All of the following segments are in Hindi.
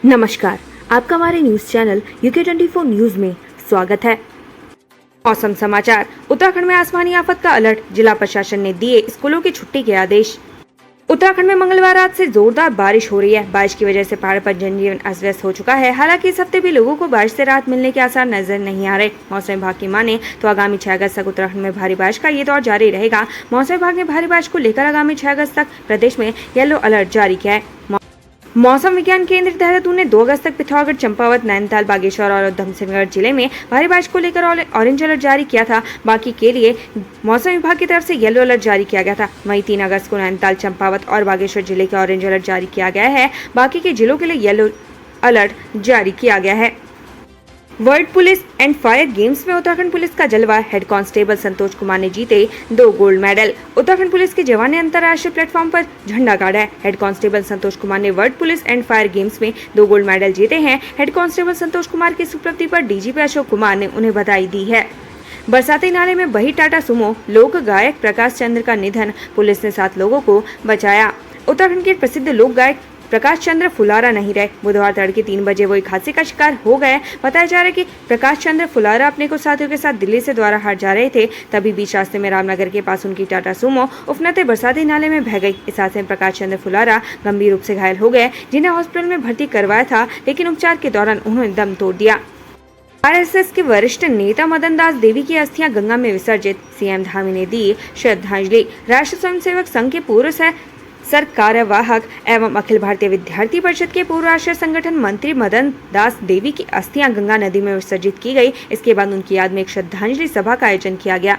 नमस्कार, आपका हमारे न्यूज चैनल UK24 न्यूज में स्वागत है। मौसम समाचार। उत्तराखंड में आसमानी आफत का अलर्ट, जिला प्रशासन ने दिए स्कूलों की छुट्टी के आदेश। उत्तराखंड में मंगलवार रात से जोरदार बारिश हो रही है। बारिश की वजह से पहाड़ पर जनजीवन अस्त व्यस्त हो चुका है। हालांकि इस हफ्ते भी लोगों को बारिश से राहत मिलने के आसार नजर नहीं आ रहे। मौसम विभाग की माने तो आगामी 6 अगस्त तक उत्तराखंड में भारी बारिश का ये दौर जारी रहेगा। मौसम विभाग ने भारी बारिश को लेकर आगामी 6 अगस्त तक प्रदेश में येलो अलर्ट जारी किया है। मौसम विज्ञान केंद्र देहरादून ने 2 अगस्त तक पिथौरागढ़, चंपावत, नैनीताल, बागेश्वर और उधमसिंहगढ़ जिले में भारी बारिश को लेकर ऑरेंज अलर्ट जारी किया था। बाकी के लिए मौसम विभाग की तरफ से येलो अलर्ट जारी किया गया था। वहीं 3 अगस्त को नैनीताल, चंपावत और बागेश्वर जिले के ऑरेंज अलर्ट जारी किया गया है। बाकी के जिलों के लिए येलो अलर्ट जारी किया गया है। World police and fire games में उत्तराखंड पुलिस का जलवा। हेड कांस्टेबल संतोष कुमार ने जीते 2 गोल्ड मेडल। उत्तराखंड पुलिस के जवान ने अंतर्राष्ट्रीय प्लेटफॉर्म पर झंडा गाड़ा है। हेड कांस्टेबल संतोष कुमार ने world police and fire games में 2 गोल्ड मेडल जीते हैं। हेड कांस्टेबल संतोष कुमार की इस उपलब्धि पर डीजीपी अशोक कुमार ने उन्हें बधाई दी है। बरसाती नाले में बही टाटा सुमो, लोक गायक प्रकाश चंद्र का निधन, पुलिस ने 7 लोगों को बचाया। उत्तराखंड के प्रसिद्ध लोक गायक प्रकाश चंद्र फुलारा नहीं रहे। बुधवार तड़के 3 बजे वो एक हादसे का शिकार हो गए। बताया जा रहा है कि प्रकाश चंद्र फुलारा अपने कुछ साथियों के साथ दिल्ली से द्वाराहाट जा रहे थे। तभी बीच रास्ते में रामनगर के पास उनकी टाटा सुमो उफनते बरसाती नाले में बह गई। इस हादसे में प्रकाश चंद्र फुलारा गंभीर रूप से घायल हो गए, जिन्हें हॉस्पिटल में भर्ती करवाया था, लेकिन उपचार के दौरान उन्होंने दम तोड़ दिया। RSS के वरिष्ठ नेता मदन दास देवी की अस्थियां गंगा में विसर्जित, सीएम धामी ने दी श्रद्धांजलि। राष्ट्रीय स्वयंसेवक संघ के पूर्व कार्यवाहक एवं अखिल भारतीय विद्यार्थी परिषद के पूर्व राष्ट्रीय संगठन मंत्री मदन दास देवी की अस्थियां गंगा नदी में विसर्जित की गई। इसके बाद उनकी याद में एक श्रद्धांजलि सभा का आयोजन किया गया।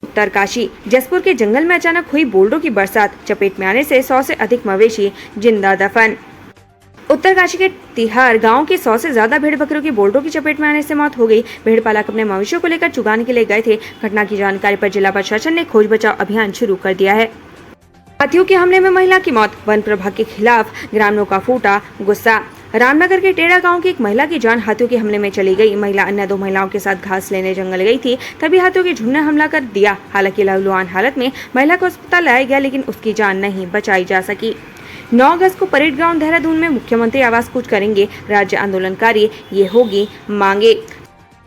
उत्तरकाशी जसपुर के जंगल में अचानक हुई बोल्डो की बरसात, चपेट में आने से 100 से अधिक मवेशी जिंदा दफन। उत्तरकाशी के तिहार गांव के 100 से ज्यादा भेड़ बकरियों की बोल्डो की चपेट में आने से मौत हो गई। भेड़ पालक अपने मवेशियों को लेकर चुगाने के लिए गए थे। घटना की जानकारी पर जिला प्रशासन ने खोज बचाव अभियान शुरू कर दिया है। हाथियों के हमले में महिला की मौत, वन प्रभाग के खिलाफ ग्रामीणों का फूटा गुस्सा। रामनगर के टेढ़ा गांव की एक महिला की जान हाथियों के हमले में चली गई। महिला अन्य 2 महिलाओं के साथ घास लेने जंगल गई थी, तभी हाथियों के झुंड ने हमला कर दिया। हालांकि लहूलुहान हालत में महिला को अस्पताल लाया गया, लेकिन उसकी जान नहीं बचाई जा सकी। 9 अगस्त को परेड ग्राउंड देहरादून में मुख्यमंत्री आवास कूच करेंगे राज्य आंदोलनकारी, ये होगी मांगे।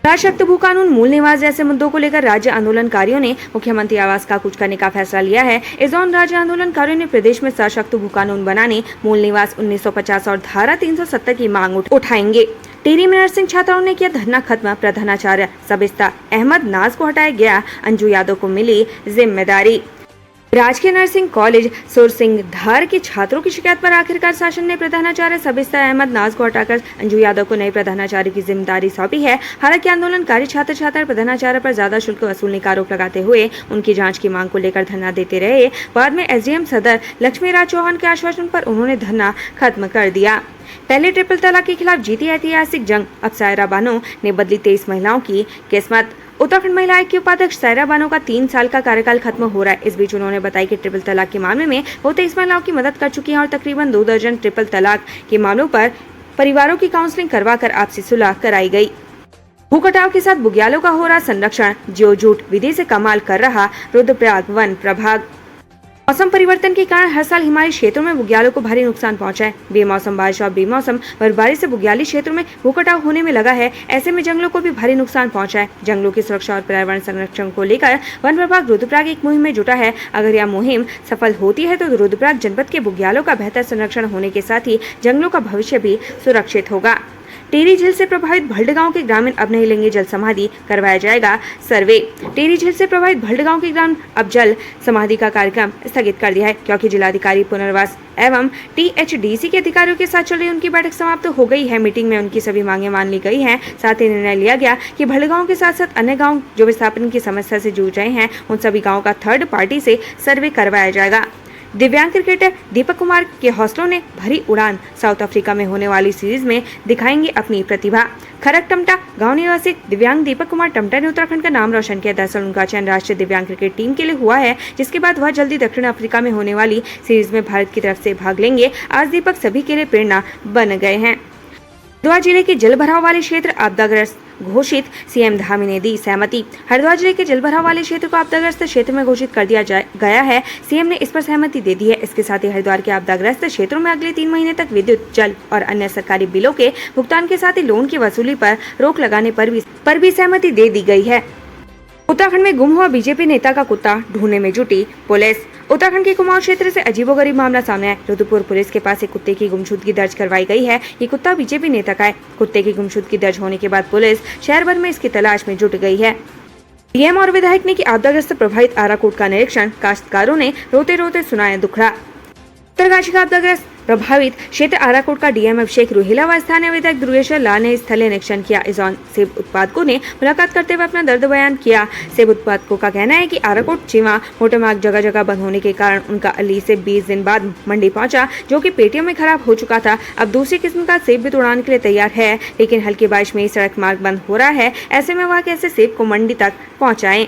राजशक्त भू कानून, मूल निवास जैसे मुद्दों को लेकर राज्य आंदोलनकारियों ने मुख्यमंत्री आवास का कूच करने का फैसला लिया है। इस दौरान राज्य आंदोलनकारियों ने प्रदेश में सशक्त भू कानून बनाने, मूल निवास 1950 और धारा 370 की मांग उठाएंगे। टिहरी में नर्सिंग छात्राओं ने किया धरना खत्म, प्रधानाचार्य सबिस्ता अहमद नाज को हटाया गया, अंजू यादव को मिली जिम्मेदारी। राजकीय नर्सिंग कॉलेज सुरसिंगधार के छात्रों की शिकायत पर आखिरकार शासन ने प्रधानाचार्य सबिस्ता अहमद नाज को हटाकर अंजू यादव को नए प्रधानाचार्य की जिम्मेदारी सौंपी है। हालांकि आंदोलनकारी छात्र प्रधानाचार्य पर ज्यादा शुल्क वसूलने का आरोप लगाते हुए उनकी जांच की मांग को लेकर धरना देते रहे। बाद में SDM सदर लक्ष्मीराज चौहान के आश्वासन पर उन्होंने धरना खत्म कर दिया। पहले ट्रिपल तलाक के खिलाफ जीती ऐतिहासिक जंग, अब सायरा बानो ने बदली 23 महिलाओं की किस्मत। उत्तराखंड महिला आयोग की उपाध्यक्ष सायरा बानो का 3 साल का कार्यकाल खत्म हो रहा है। इस बीच उन्होंने बताया कि ट्रिपल तलाक के मामले में वो 23 महिलाओं की मदद कर चुकी हैं और तकरीबन 2 दर्जन ट्रिपल तलाक के मामलों पर परिवारों की काउंसलिंग करवाकर आपसी सुलह कराई गई। भूकटाव के साथ बुग्यालों का हो रहा संरक्षण, जियो जूट विधि से कमाल कर रहा रुद्रप्रयाग वन प्रभाग। मौसम परिवर्तन के कारण हर साल हिमालयी क्षेत्रों में बुग्यालों को भारी नुकसान पहुंचा है। बेमौसम बारिश और बेमौसम बर्फबारी से बुग्याली क्षेत्रों में भूकटाव होने में लगा है। ऐसे में जंगलों को भी भारी नुकसान पहुंचा है। जंगलों की सुरक्षा और पर्यावरण संरक्षण को लेकर वन विभाग रुद्रप्रयाग एक मुहिम में जुटा है। अगर यह मुहिम सफल होती है तो रुद्रप्रयाग जनपद के बुग्यालों का बेहतर संरक्षण होने के साथ ही जंगलों का भविष्य भी सुरक्षित होगा। टिहरी झील से प्रभावित भल्ड गांव के ग्रामीण अब नहीं लेंगे जल समाधि, करवाया जाएगा सर्वे। टिहरी झील से प्रभावित भल्ड गांव के ग्रामीण अब जल समाधि का कार्यक्रम स्थगित कर दिया है, क्योंकि जिलाधिकारी पुनर्वास एवं THDC के अधिकारियों के साथ चल रही उनकी बैठक समाप्त हो गई है। मीटिंग में उनकी सभी मांगे मान ली गई हैं। साथ ही निर्णय लिया गया कि भल्ड गांव के साथ साथ अन्य गाँव जो विस्थापन की समस्या से जूझ रहे हैं, उन सभी गाँव का थर्ड पार्टी से सर्वे करवाया जाएगा। दिव्यांग क्रिकेटर दीपक कुमार के हौसलों ने भरी उड़ान, साउथ अफ्रीका में होने वाली सीरीज में दिखाएंगे अपनी प्रतिभा। खरक टमटा गांव निवासी दिव्यांग दीपक कुमार टमटा ने उत्तराखंड का नाम रोशन किया। दरअसल उनका चयन राष्ट्रीय दिव्यांग क्रिकेट टीम के लिए हुआ है, जिसके बाद वह जल्दी दक्षिण अफ्रीका में होने वाली सीरीज में भारत की तरफ से भाग लेंगे। आज दीपक सभी के लिए प्रेरणा बन गए हैं। हरिद्वार जिले के जल भराव वाले क्षेत्र आपदाग्रस्त घोषित, सीएम धामी ने दी सहमति। हरिद्वार जिले के जलभराव वाले क्षेत्र को आपदाग्रस्त क्षेत्र में घोषित कर दिया गया है। सीएम ने इस पर सहमति दे दी है। इसके साथ ही हरिद्वार के आपदाग्रस्त क्षेत्रों में अगले 3 महीने तक विद्युत, जल और अन्य सरकारी बिलों के भुगतान के साथ ही लोन की वसूली पर रोक लगाने पर भी सहमति दे दी गई है। उत्तराखंड में गुम हुआ बीजेपी नेता का कुत्ता ढूंढने में जुटी पुलिस। उत्तराखंड के कुमाऊं क्षेत्र से अजीबोगरीब मामला सामने आया। रुद्रपुर पुलिस के पास एक कुत्ते की गुमशुदगी दर्ज करवाई गई है। ये कुत्ता बीजेपी नेता का है। कुत्ते की गुमशुदगी दर्ज होने के बाद पुलिस शहर भर में इसकी तलाश में जुट गई है। डीएम और विधायक ने की आपदाग्रस्त प्रभावित आराकोट का निरीक्षण। काश्तकारों ने रोते रोते सुनाया दुखड़ा। उत्तरकाशी का आपदाग्रस्त प्रभावित क्षेत्र आराकोट का डीएम अभिषेक रुहेला व स्थानीय विधायक दुर्गेश्वर लाल ने स्थलीय निरीक्षण किया। इस दौरान सेब उत्पादकों ने मुलाकात करते हुए अपना दर्द बयान किया। सेब उत्पादकों का कहना है कि आराकोट चिवा मोटे मार्ग जगह जगह बंद होने के कारण उनका अली से 20 दिन बाद मंडी पहुंचा, जो कि पेटियों में खराब हो चुका था। अब दूसरी किस्म का सेब भी तोड़ाने के लिए तैयार है, लेकिन हल्की बारिश में सड़क मार्ग बंद हो रहा है। ऐसे में वह कैसे सेब को मंडी तक पहुँचाएं।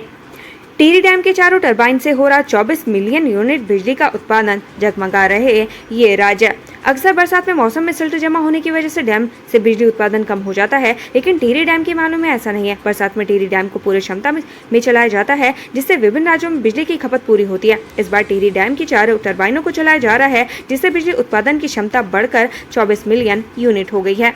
टिहरी डैम के चारों टरबाइन से हो रहा 24 मिलियन यूनिट बिजली का उत्पादन, जगमगा रहे ये राज्य। अक्सर बरसात में मौसम में सिल्ट जमा होने की वजह से डैम से बिजली उत्पादन कम हो जाता है, लेकिन टिहरी डैम के मामले में ऐसा नहीं है। बरसात में टिहरी डैम को पूरी क्षमता में चलाया जाता है, जिससे विभिन्न राज्यों में बिजली की खपत पूरी होती है। इस बार टिहरी डैम की 4 टरबाइनों को चलाया जा रहा है, जिससे बिजली उत्पादन की क्षमता बढ़कर 24 मिलियन यूनिट हो गई है।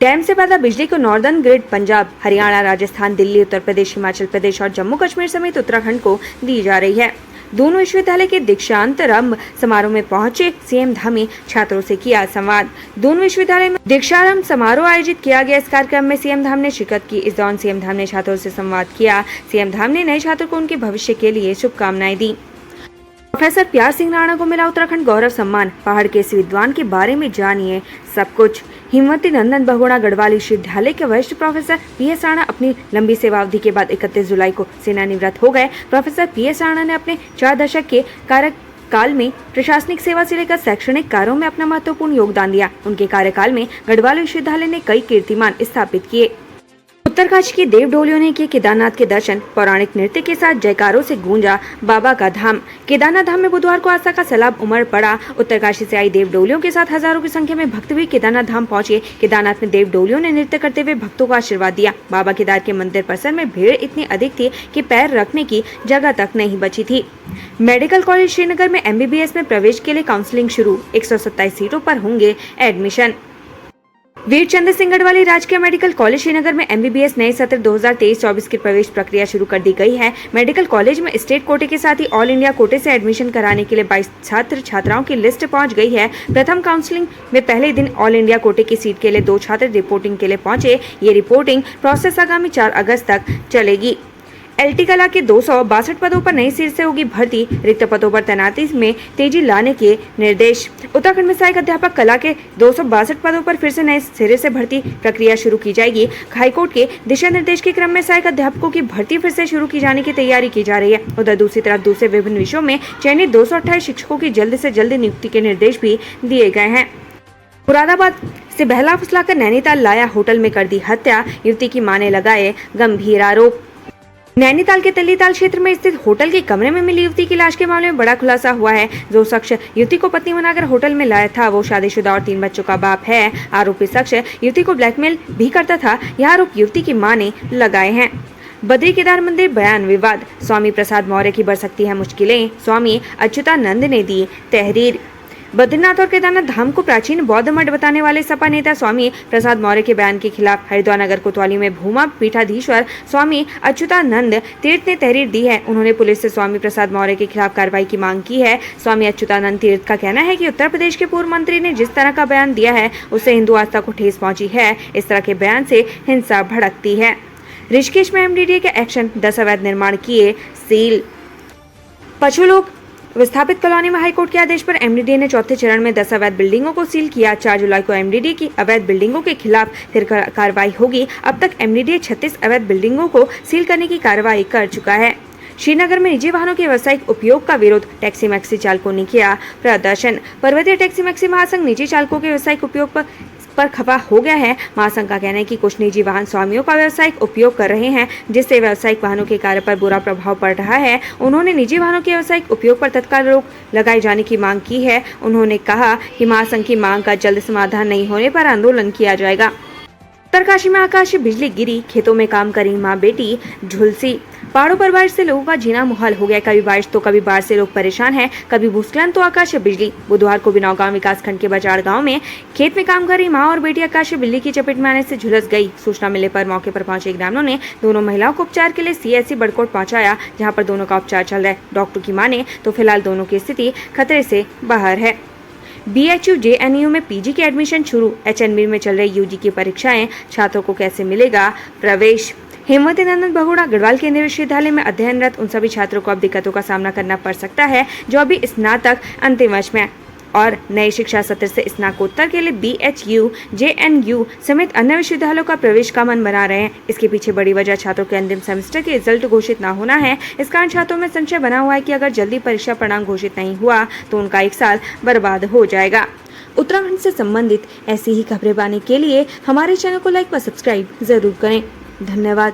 डैम से पैदा बिजली को नॉर्दर्न ग्रिड पंजाब, हरियाणा, राजस्थान, दिल्ली, उत्तर प्रदेश, हिमाचल प्रदेश और जम्मू कश्मीर समेत उत्तराखंड को दी जा रही है। दोनों विश्वविद्यालय के दीक्षांतरंभ समारोह में पहुंचे सीएम धामी, छात्रों से किया संवाद। दोनों विश्वविद्यालय में दीक्षांतरंभ समारोह आयोजित किया गया। इस कार्यक्रम में सीएम धाम ने शिरकत की। इस दौरान सीएम धाम ने छात्रों से संवाद किया। सीएम धाम ने नए छात्रों को उनके भविष्य के लिए शुभकामनाएं दी। प्रोफेसर प्यार सिंह राणा को मिला उत्तराखंड गौरव सम्मान। पहाड़ के इस विद्वान के बारे में जानिए सब कुछ। हिमवती नंदन बहुगुणा गढ़वाल विश्वविद्यालय के वरिष्ठ प्रोफेसर पीएस राणा अपनी लंबी सेवा अवधि के बाद 31 जुलाई को सेवानिवृत्त हो गए। प्रोफेसर पीएस राणा ने अपने 4 दशक के कार्यकाल में प्रशासनिक सेवा से लेकर शैक्षणिक कार्यों में अपना महत्वपूर्ण योगदान दिया। उनके कार्यकाल में गढ़वाल विश्वविद्यालय ने कई कीर्तिमान स्थापित किए। उत्तरकाशी की देव डोलियों ने किए केदारनाथ के दर्शन। पौराणिक नृत्य के साथ जयकारों से गूंजा बाबा का धाम। केदारनाथ धाम में बुधवार को आस्था का सैलाब उमड़ पड़ा। उत्तरकाशी से आई देव डोलियों के साथ हजारों की संख्या में भक्त भी केदारनाथ धाम पहुंचे। केदारनाथ में देव डोलियों ने नृत्य करते हुए भक्तों को आशीर्वाद दिया। बाबा केदार के मंदिर परिसर में भीड़ इतनी अधिक थी कि पैर रखने की जगह तक नहीं बची थी। मेडिकल कॉलेज श्रीनगर में MBBS में प्रवेश के लिए काउंसलिंग शुरू। 127 सीटों पर होंगे एडमिशन। वीर चंद्र सिंह गढ़वाली राजकीय मेडिकल कॉलेज श्रीनगर में MBBS नए सत्र 2023-24 की प्रवेश प्रक्रिया शुरू कर दी गई है। मेडिकल कॉलेज में स्टेट कोटे के साथ ही ऑल इंडिया कोटे से एडमिशन कराने के लिए 22 छात्र छात्राओं की लिस्ट पहुंच गई है। प्रथम काउंसलिंग में पहले दिन ऑल इंडिया कोटे की सीट के लिए 2 छात्र रिपोर्टिंग के लिए पहुंचे। ये रिपोर्टिंग प्रोसेस आगामी 4 अगस्त तक चलेगी। LT कला के 262 पदों पर नई सिरे से होगी भर्ती। रिक्त पदों पर तैनाती में तेजी लाने के निर्देश। उत्तराखंड में सहायक अध्यापक कला के 262 पदों पर फिर से नए सिरे से भर्ती प्रक्रिया शुरू की जाएगी। हाईकोर्ट के दिशा निर्देश के क्रम में सहायक अध्यापकों की भर्ती फिर से शुरू की जाने की तैयारी की जा रही है। उधर दूसरी तरफ दूसरे विभिन्न विषयों में चयनित 228 शिक्षकों की जल्द से जल्द नियुक्ति के निर्देश भी दिए गए हैं। मुरादाबाद से बहला फुसलाकर नैनीताल लाया होटल में कर दी हत्या। युवती की मां ने लगाए गंभीर आरोप। नैनीताल के तल्लीताल क्षेत्र में स्थित होटल के कमरे में मिली युवती की लाश के मामले में बड़ा खुलासा हुआ है। जो शख्स युवती को पत्नी बनाकर होटल में लाया था वो शादीशुदा और 3 बच्चों का बाप है। आरोपी शख्स युवती को ब्लैकमेल भी करता था। यह आरोप युवती की मां ने लगाए हैं। बद्री केदार मंदिर बयान विवाद। स्वामी प्रसाद मौर्य की बढ़ सकती है मुश्किलें। स्वामी अच्युतानंद ने दी तहरीर। बद्रीनाथ और केदारनाथ धाम को प्राचीन बौद्ध मठ बताने वाले सपा नेता स्वामी प्रसाद मौर्य के बयान के खिलाफ हरिद्वार नगर कोतवाली में भूमा पीठाधीश्वर स्वामी अच्युतानंद तीर्थ ने तहरीर दी है। उन्होंने पुलिस से स्वामी प्रसाद मौर्य के खिलाफ कार्रवाई की मांग की है। स्वामी अच्युतानंद तीर्थ का कहना है कि उत्तर प्रदेश के पूर्व मंत्री ने जिस तरह का बयान दिया है उससे हिंदू आस्था को ठेस पहुंची है। इस तरह के बयान से हिंसा भड़कती है। ऋषिकेश में MDDA के एक्शन, 10 अवैध निर्माण किए सील। पशुलोक विस्थापित कॉलोनी में हाईकोर्ट के आदेश पर MDDA ने चौथे चरण में 10 अवैध बिल्डिंगों को सील किया। 4 जुलाई को MDDA की अवैध बिल्डिंगों के खिलाफ फिर कार्रवाई होगी। अब तक MDDA 36 अवैध बिल्डिंगों को सील करने की कार्रवाई कर चुका है। श्रीनगर में निजी वाहनों के व्यावसायिक उपयोग का विरोध। टैक्सी मैक्सी चालकों ने किया प्रदर्शन। पर्वतीय टैक्सी मैक्सी महासंघ निजी चालकों के व्यावसायिक उपयोग पर खफा हो गया है। महासंघ का कहना है कि कुछ निजी वाहन स्वामियों का व्यावसायिक उपयोग कर रहे हैं, जिससे व्यावसायिक वाहनों के कार्य पर बुरा प्रभाव पड़ रहा है। उन्होंने निजी वाहनों के व्यावसायिक उपयोग पर तत्काल रोक लगाए जाने की मांग की है। उन्होंने कहा कि महासंघ की मांग का जल्द समाधान नहीं होने पर आंदोलन किया जाएगा। उत्तरकाशी में आकाशीय बिजली गिरी, खेतों में काम करी मां बेटी झुलसी। पहाड़ों पर बारिश से लोगों का जीना मुहाल हो गया। कभी बारिश तो कभी बाढ़ से लोग परेशान हैं, कभी भूस्खलन तो आकाशीय बिजली। बुधवार को बिनौगांव गांव विकास खंड के बजाड़ गांव में खेत में काम कर रही मां और बेटी आकाशीय बिजली की चपेट में आने से झुलस गई। सूचना मिलने पर मौके पर पहुंचे ग्रामीणों ने दोनों महिलाओं को उपचार के लिए सीएचसी बड़कोट पहुंचाया, जहां पर दोनों का उपचार चल रहा है। डॉक्टर की माने तो फिलहाल दोनों की स्थिति खतरे से बाहर है। BHU JNU में PG की एडमिशन शुरू, HNB में चल रही UG की परीक्षाएं, छात्रों को कैसे मिलेगा प्रवेश। हेमवती नंदन बहुगुणा गढ़वाल केंद्रीय विश्वविद्यालय में अध्ययनरत उन सभी छात्रों को अब दिक्कतों का सामना करना पड़ सकता है जो अभी स्नातक अंतिम वर्ष में और नए शिक्षा सत्र से स्नातकोत्तर के लिए BHU JNU समेत अन्य विश्वविद्यालयों का प्रवेश का मन बना रहे हैं। इसके पीछे बड़ी वजह छात्रों के अंतिम सेमेस्टर के रिजल्ट घोषित न होना है। इस कारण छात्रों में संशय बना हुआ है कि अगर जल्दी परीक्षा परिणाम घोषित नहीं हुआ तो उनका एक साल बर्बाद हो जाएगा। उत्तराखंड से संबंधित ऐसी ही खबरें पाने के लिए हमारे चैनल को लाइक व सब्सक्राइब जरूर करें। धन्यवाद।